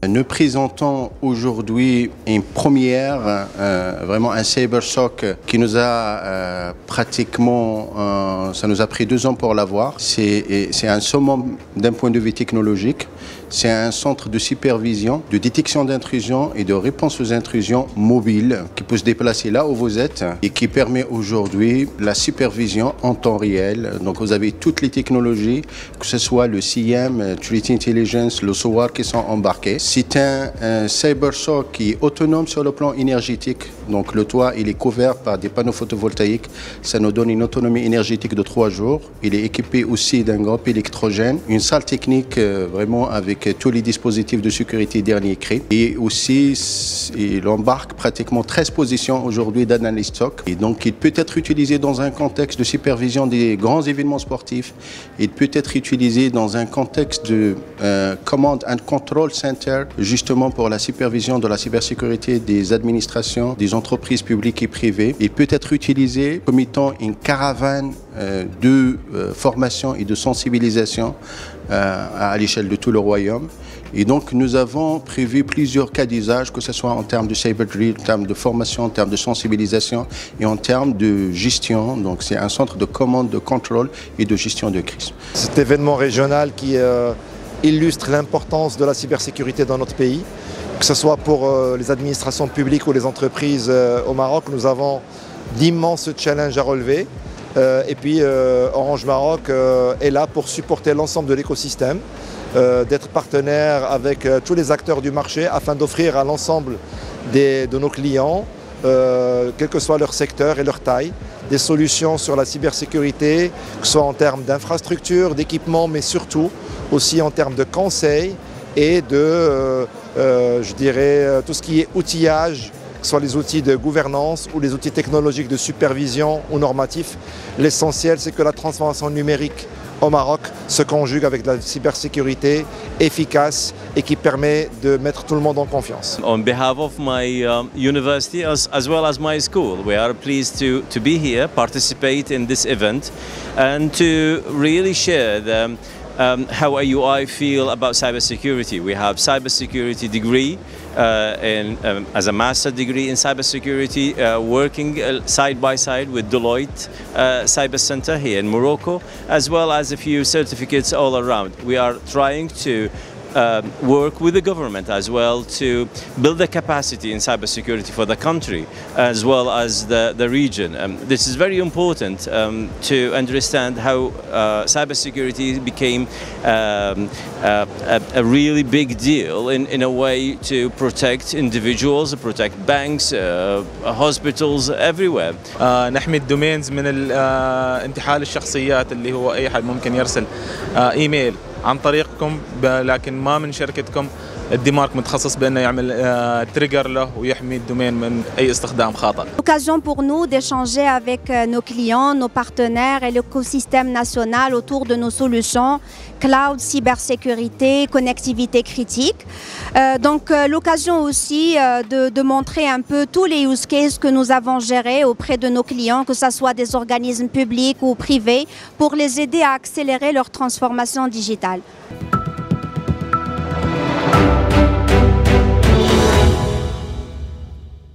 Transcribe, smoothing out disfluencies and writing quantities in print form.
Nous présentons aujourd'hui une première, vraiment un CyberSOC qui nous a pratiquement, ça nous a pris 2 ans pour l'avoir. C'est un summum d'un point de vue technologique. C'est un centre de supervision, de détection d'intrusions et de réponse aux intrusions mobile qui peut se déplacer là où vous êtes et qui permet aujourd'hui la supervision en temps réel. Donc vous avez toutes les technologies, que ce soit le CIEM, Threat Intelligence, le SOAR qui sont embarqués. C'est un CyberSOC qui est autonome sur le plan énergétique. Donc le toit, il est couvert par des panneaux photovoltaïques. Ça nous donne une autonomie énergétique de 3 jours. Il est équipé aussi d'un groupe électrogène. Une salle technique vraiment avec tous les dispositifs de sécurité dernier cri. Et aussi, il embarque pratiquement 13 positions aujourd'hui d'analyse SOC. Et donc, il peut être utilisé dans un contexte de supervision des grands événements sportifs. Il peut être utilisé dans un contexte de command and control center, justement pour la supervision de la cybersécurité des administrations, des entreprises publiques et privées. Il peut être utilisé comme étant une caravane de formation et de sensibilisation à l'échelle de tout le royaume. Et donc, nous avons prévu plusieurs cas d'usage, que ce soit en termes de cyber drill, en termes de formation, en termes de sensibilisation et en termes de gestion. Donc, c'est un centre de commande, de contrôle et de gestion de crise. Cet événement régional qui illustre l'importance de la cybersécurité dans notre pays, que ce soit pour les administrations publiques ou les entreprises au Maroc, nous avons d'immenses challenges à relever. Et puis Orange Maroc est là pour supporter l'ensemble de l'écosystème, d'être partenaire avec tous les acteurs du marché afin d'offrir à l'ensemble de nos clients, quel que soit leur secteur et leur taille, des solutions sur la cybersécurité, que ce soit en termes d'infrastructures, d'équipements, mais surtout aussi en termes de conseils et de, je dirais, tout ce qui est outillage, que ce soit les outils de gouvernance ou les outils technologiques de supervision ou normatifs. L'essentiel, c'est que la transformation numérique au Maroc se conjugue avec la cybersécurité efficace et qui permet de mettre tout le monde en confiance. On behalf of my university as well as my school, we are pleased to be here, participate in this event and to really share how AUI feel about cybersecurity. We have cybersecurity degree as a master degree in cybersecurity, working side by side with Deloitte Cyber Center here in Morocco, as well as a few certificates all around. We are trying to work with the government as well to build the capacity in cybersecurity for the country as well as the region. This is very important to understand how cybersecurity became a really big deal in a way to protect individuals, protect banks, hospitals, everywhere. نحمي الدومينز من انتحال الشخصيات اللي هو أي حد ممكن يرسل إيميل عن طريقكم لكن ما من شركتكم الدمارك متخصص بأنه يعمل تريجر له ويحمي الدومين من أي استخدام خاطئ. L'occasion pour nous d'échanger avec nos clients, nos partenaires et l'écosystème national autour de nos solutions cloud, cybersécurité, connectivité critique. Donc l'occasion aussi de montrer un peu tous les use cases que nous avons gérés auprès de nos clients, que ce soit des organismes publics ou privés, pour les aider à accélérer leur transformation digitale.